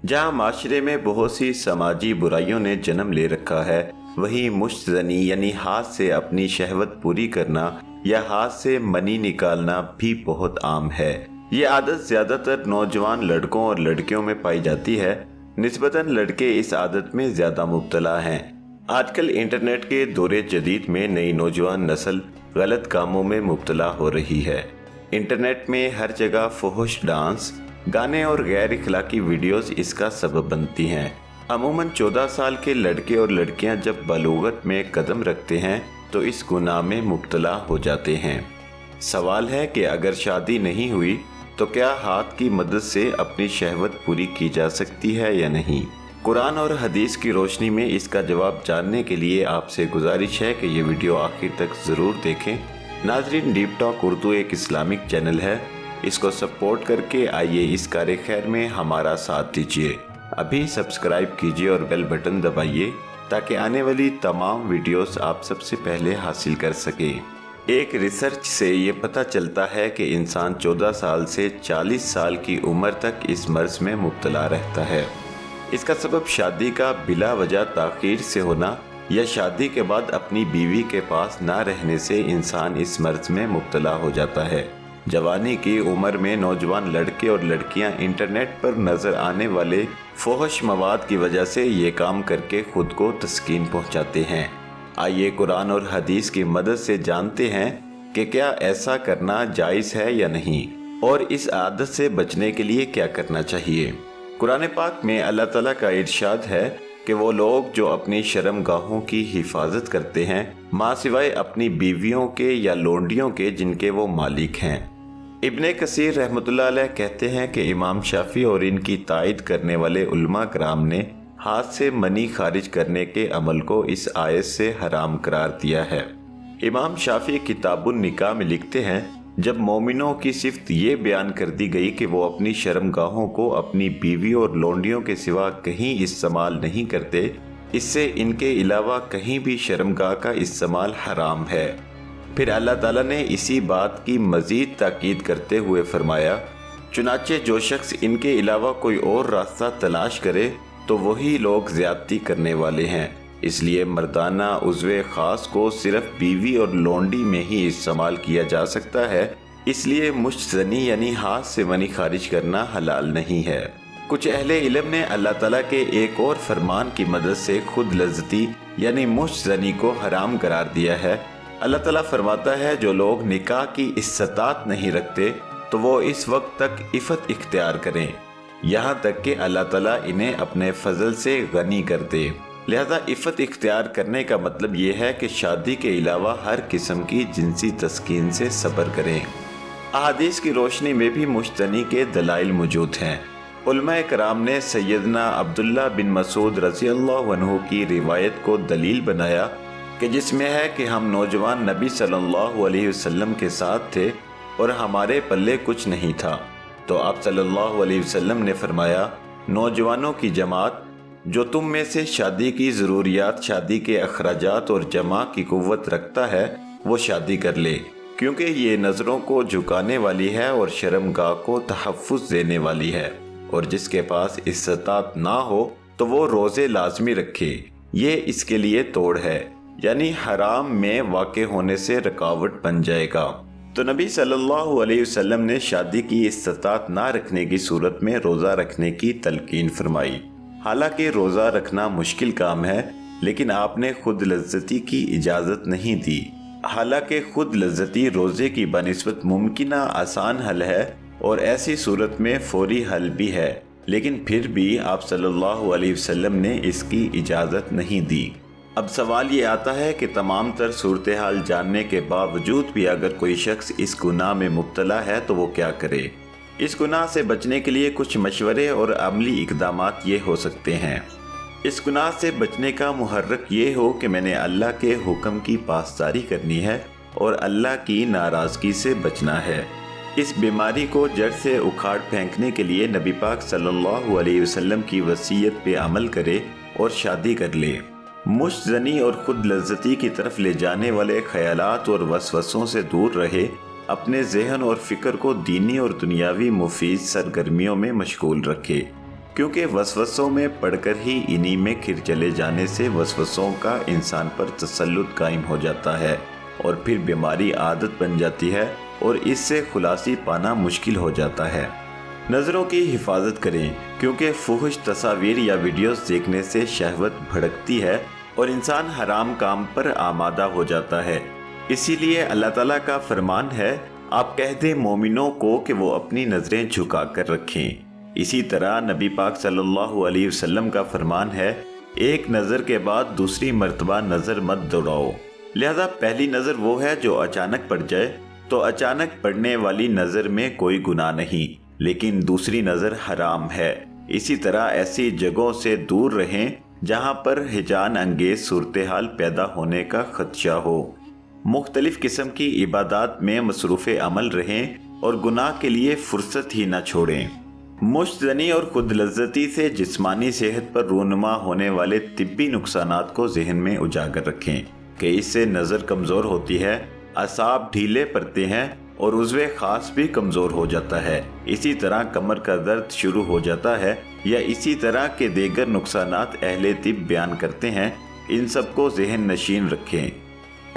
जहां माशरे में बहुत सी समाजी बुराइयों ने जन्म ले रखा है, वहीं मुश्तज़नी यानी हाथ से अपनी शहवत पूरी करना या हाथ से मनी निकालना भी बहुत आम है। ये आदत ज़्यादातर नौजवान लड़कों और लड़कियों में पाई जाती है। निस्बतन लड़के इस आदत में ज़्यादा मुब्तला हैं। आजकल इंटरनेट के दौरे जदीद में नई नौजवान नस्ल गलत कामों में मुब्तला हो रही है। इंटरनेट में हर जगह फुहश डांस, गाने और गैर इखलाकी वीडियोस इसका सबब बनती हैं। अमूमन 14 साल के लड़के और लड़कियां जब बलूगत में कदम रखते हैं तो इस गुनाह में मुब्तला हो जाते हैं। सवाल है कि अगर शादी नहीं हुई तो क्या हाथ की मदद से अपनी शहवत पूरी की जा सकती है या नहीं? कुरान और हदीस की रोशनी में इसका जवाब जानने के लिए आपसे गुजारिश है कि ये वीडियो आखिर तक ज़रूर देखें। नाजरीन, डीप टॉक उर्दू एक इस्लामिक चैनल है, इसको सपोर्ट करके आइए इस कार्य खैर में हमारा साथ दीजिए। अभी सब्सक्राइब कीजिए और बेल बटन दबाइए ताकि आने वाली तमाम वीडियोस आप सबसे पहले हासिल कर सकें। एक रिसर्च से ये पता चलता है कि इंसान 14 साल से 40 साल की उम्र तक इस मर्ज में मुब्तला रहता है। इसका सबब शादी का बिला वजह ताख़ीर से होना या शादी के बाद अपनी बीवी के पास ना रहने से इंसान इस मर्ज में मुब्तला हो जाता है। जवानी की उम्र में नौजवान लड़के और लड़कियां इंटरनेट पर नज़र आने वाले फोहश मवाद की वजह से ये काम करके खुद को तस्कीन पहुंचाते हैं। आइए कुरान और हदीस की मदद से जानते हैं कि क्या ऐसा करना जायज़ है या नहीं और इस आदत से बचने के लिए क्या करना चाहिए। कुरान पाक में अल्लाह ताला का इरशाद है कि वो लोग जो अपनी शर्मगाहों की हिफाजत करते हैं माँ सिवाय अपनी बीवियों के या लोंडियों के जिनके वो मालिक हैं। इब्ने कसीर रहमतुल्लाह अलैह कहते हैं कि इमाम शाफी और इनकी तायद करने वाले उलमा कराम ने हाथ से मनी खारिज करने के अमल को इस आयत से हराम करार दिया है। इमाम शाफी किताबुन निकाह में लिखते हैं, जब मोमिनों की सिफ्त ये बयान कर दी गई कि वो अपनी शर्मगाहों को अपनी बीवी और लोंडियों के सिवा कहीं इस्तेमाल नहीं करते, इससे इनके अलावा कहीं भी शर्मगाह का इस्तेमाल हराम है। फिर अल्लाह ताला ने इसी बात की मज़ीद ताकीद करते हुए फरमाया, चुनाचे जो शख्स इनके अलावा कोई और रास्ता तलाश करे तो वही लोग ज़्यादती करने वाले हैं। इसलिए मर्दाना उज़्वे ख़ास को सिर्फ बीवी और लोंडी में ही इस्तेमाल किया जा सकता है। इसलिए मुश्तज़नी यानी हाथ से मनी खारिज करना हलाल नहीं है। कुछ अहले इल्म ने अल्लाह ताला के एक और फरमान की मदद से खुद लज़्ज़ती यानी मुश्तज़नी को हराम करार दिया है। अल्लाह ताला फरमाता है, जो लोग निकाह की इस्तात नहीं रखते तो वो इस वक्त तक इफ़त इख्तियार करें यहाँ तक कि अल्लाह ताला इन्हें अपने फजल से गनी कर दे। लिहाजा इफ़त इख्तियार करने का मतलब ये है कि शादी के अलावा हर किस्म की जिनसी तस्कीन से सब्र करें। अहादीस की रोशनी में भी मुश्तनी के दलाइल मौजूद हैं। उलमा कराम ने सैयदना अब्दुल्ला बिन मसूद रज़ियल्लाहु अन्हु की रिवायत को दलील बनाया कि जिसमें है कि हम नौजवान नबी सल्लल्लाहु अलैहि वसल्लम के साथ थे और हमारे पल्ले कुछ नहीं था, तो आप सल्लल्लाहु अलैहि वसल्लम ने फरमाया, नौजवानों की जमात जो तुम में से शादी की ज़रूरियात, शादी के अखराजात और जमा की कुव्वत रखता है वो शादी कर ले, क्योंकि ये नज़रों को झुकाने वाली है और शर्मगाह को तहफ़्फ़ुज़ देने वाली है। और जिसके पास इस्तात ना हो तो वो रोज़े लाजमी रखे, ये इसके लिए तोड़ है, यानी हराम में वाक़े होने से रुकावट बन जाएगा। तो नबी सल्लल्लाहु अलैहि वसल्लम ने शादी की इस्तात ना रखने की सूरत में रोज़ा रखने की तलकीन फरमाई। हालांकि रोज़ा रखना मुश्किल काम है, लेकिन आपने खुद लज्जती की इजाज़त नहीं दी। हालांकि खुद लज्जती रोज़े की बनिस्बत मुमकिना आसान हल है और ऐसी सूरत में फौरी हल भी है, लेकिन फिर भी आप सल्लल्लाहु अलैहि वसल्लम ने इसकी इजाज़त नहीं दी। अब सवाल ये आता है कि तमाम तर सूरत हाल जानने के बावजूद भी अगर कोई शख्स इस गुनाह में मुब्तला है तो वो क्या करे। इस गुनाह से बचने के लिए कुछ मशवरे और अमली इक़दामात ये हो सकते हैं। इस गुनाह से बचने का मुहर्रक ये हो कि मैंने अल्लाह के हुक्म की पासदारी करनी है और अल्लाह की नाराज़गी से बचना है। इस बीमारी को जड़ से उखाड़ फेंकने के लिए नबी पाक सल्लल्लाहु अलैहि वसल्लम की वसीयत पे अमल करे और शादी कर ले। मुश्तज़नी और खुद लज्जती की तरफ ले जाने वाले ख्यालात और वसवसों से दूर रहे, अपने जहन और फ़िक्र को दीनी और दुनियावी मुफीद सरगर्मियों में मशगूल रखे। क्योंकि वसवसों में पड़कर ही इन्हीं में खिर चले जाने से वसवसों का इंसान पर तसल्लुत कायम हो जाता है और फिर बीमारी आदत बन जाती है और इससे खुलासी पाना मुश्किल हो जाता है। नज़रों की हिफाजत करें, क्योंकि फुहश तस्वीर या वीडियोस देखने से शहवत भड़कती है और इंसान हराम काम पर आमादा हो जाता है। इसीलिए अल्लाह ताला का फरमान है, आप कह दें मोमिनों को कि वो अपनी नज़रें झुका कर रखें। इसी तरह नबी पाक सल्लल्लाहु अलैहि वसल्लम का फरमान है, एक नज़र के बाद दूसरी मर्तबा नज़र मत दौड़ाओ। लिहाजा पहली नज़र वो है जो अचानक पड़ जाए, तो अचानक पड़ने वाली नज़र में कोई गुनाह नहीं, लेकिन दूसरी नज़र हराम है। इसी तरह ऐसी जगहों से दूर रहें जहां पर हिजान अंगेज सूरत हाल पैदा होने का खदशा हो। मुख्तलिफ किस्म की इबादत में मसरूफ़ अमल रहें और गुनाह के लिए फुर्सत ही न छोड़ें। मुश्तजनी और खुद लज्जती से जिस्मानी सेहत पर रूनुमा होने वाले तिब्बी नुकसानात को जहन में उजागर रखें कि इससे नज़र कमज़ोर होती है, असाब ढीले पड़ते हैं और उज़्वे ख़ास भी कमज़ोर हो जाता है। इसी तरह कमर का दर्द शुरू हो जाता है या इसी तरह के दीगर नुकसानात अहले तिब बयान करते हैं। इन सब को जहन नशीन रखें।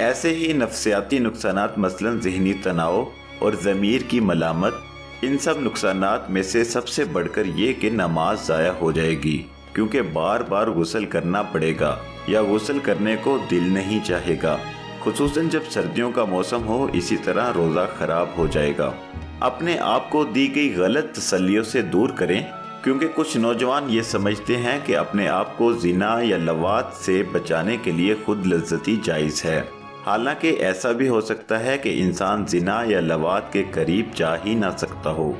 ऐसे ही नफ्सियाती नुकसानात मसलन ज़हनी तनाव और ज़मीर की मलामत, इन सब नुकसानात में से सबसे बढ़कर ये कि नमाज ज़ाया हो जाएगी, क्योंकि बार बार गुस्ल करना पड़ेगा या गुस्ल करने को दिल नहीं चाहेगा, खुसूसन जब सर्दियों का मौसम हो। इसी तरह रोज़ा ख़राब हो जाएगा। अपने आप को दी गई गलत तसल्लियों से दूर करें, क्योंकि कुछ नौजवान ये समझते हैं कि अपने आप को ज़िना या लवात से बचाने के लिए खुद लज्जती जायज़ है। हालांकि ऐसा भी हो सकता है कि इंसान ज़िना या लवात के करीब जा ही ना सकता हो।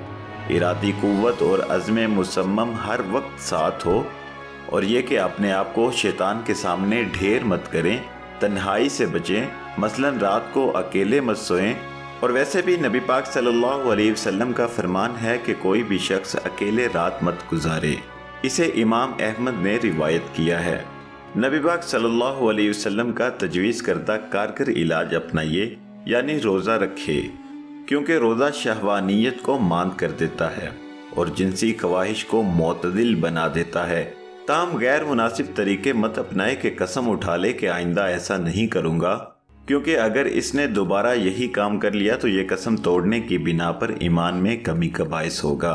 इरादी कुव्वत और अज़्म मुसम्मम हर वक्त साथ हो, और ये कि अपने आप को शैतान के सामने ढेर मत करें, तन्हाई से बचें, मसलन रात को अकेले मत सोएं। और वैसे भी नबी पाक सल्लल्लाहु अलैहि वसल्लम का फरमान है कि कोई भी शख्स अकेले रात मत गुजारे। इसे इमाम अहमद ने रिवायत किया है। नबी पाक सल्लल्लाहु अलैहि वसल्लम का तजवीज़ करदा कारगर इलाज अपनाइए, यानी रोज़ा रखे, क्योंकि रोज़ा शहवानियत को मांद कर देता है और जिनसी ख्वाहिश को मोतदिल बना देता है। ताम गैर मुनासिब तरीके मत अपनाए कि कसम उठा ले कि आइंदा ऐसा नहीं करूँगा, क्योंकि अगर इसने दोबारा यही काम कर लिया तो ये कसम तोड़ने की बिना पर ईमान में कमी का बायस होगा।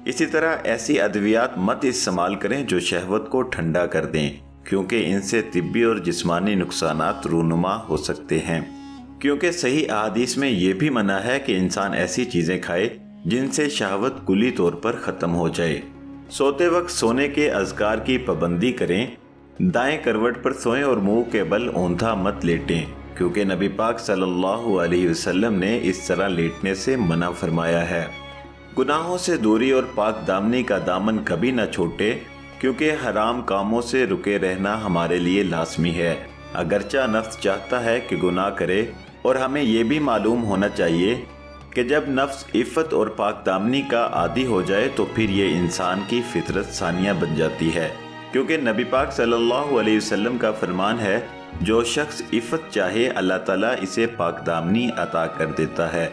इसी तरह ऐसी अद्वियात मत इस्तेमाल करें जो शहवत को ठंडा कर दें, क्योंकि इनसे तिब्बी और जिस्मानी नुकसानात रूनुमा हो सकते हैं। क्योंकि सही अहादीस में ये भी मना है कि इंसान ऐसी चीज़ें खाए जिनसे शहवत कुली तौर पर ख़त्म हो जाए। सोते वक्त सोने के अज़कार की पाबंदी करें, दाएं करवट पर सोएं और मुंह के बल औंधा मत लेटें, क्योंकि नबी पाक सल्लल्लाहु अलैहि वसल्लम ने इस तरह लेटने से मना फरमाया है। गुनाहों से दूरी और पाक दामनी का दामन कभी न छोटे, क्योंकि हराम कामों से रुके रहना हमारे लिए लाजमी है। अगरचा नफ्स चाहता है कि गुनाह करे, और हमें यह भी मालूम होना चाहिए कि जब नफ्स इफ़्फ़त और पाक दामनी का आदी हो जाए तो फिर ये इंसान की फितरत सानिया बन जाती है, क्योंकि नबी पाक सल्लल्लाहु अलैहि वसल्लम का फरमान है, जो शख्स इफ़्फ़त चाहे अल्लाह ताला इसे पाक दामनी अता कर देता है,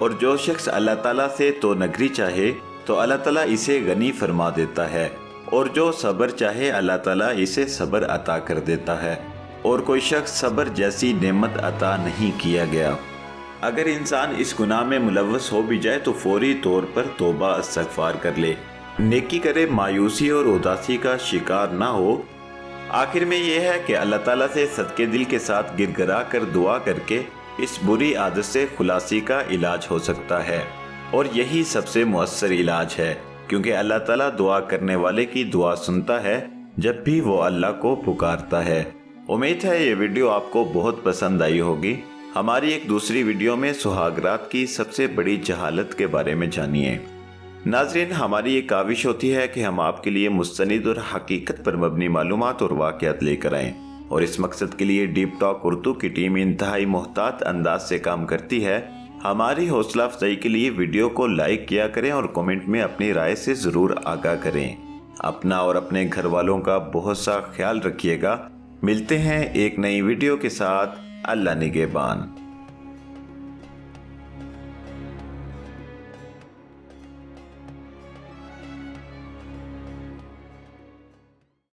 और जो शख्स अल्लाह ताला से तो नगरी चाहे तो अल्लाह ताला इसे गनी फरमा देता है, और जो सब्र चाहे अल्लाह ताला इसे सब्र अता कर देता है, और कोई शख्स सब्र जैसी नेमत अता नहीं किया गया। अगर इंसान इस गुनाह में मुलव्वस हो भी जाए तो फौरी तौर पर तौबा इस्तग़फ़ार कर ले, नेकी करे, मायूसी और उदासी का शिकार ना हो। आखिर में यह है कि अल्लाह ताला से सदके दिल के साथ गिरगिरा कर दुआ करके इस बुरी आदत से खुलासी का इलाज हो सकता है, और यही सबसे मुअस्सर इलाज है, क्योंकि अल्लाह ताला दुआ करने वाले की दुआ सुनता है जब भी वो अल्लाह को पुकारता है। उम्मीद है ये वीडियो आपको बहुत पसंद आई होगी। हमारी एक दूसरी वीडियो में सुहागरात की सबसे बड़ी जहालत के बारे में जानिए। नाज़रीन, हमारी ये काविश होती है कि हम आपके लिए मुस्तनिद और हकीकत पर मबनी मालूमात और वाक़यात लेकर आएँ, और इस मकसद के लिए डीप टॉक उर्दू की टीम इंतहाई मोहतात अंदाज से काम करती है। हमारी हौसला अफजाई के लिए वीडियो को लाइक किया करें और कमेंट में अपनी राय से ज़रूर आगाह करें। अपना और अपने घर वालों का बहुत सा ख्याल रखिएगा। मिलते हैं एक नई वीडियो के साथ। अल्लाह निगहबान।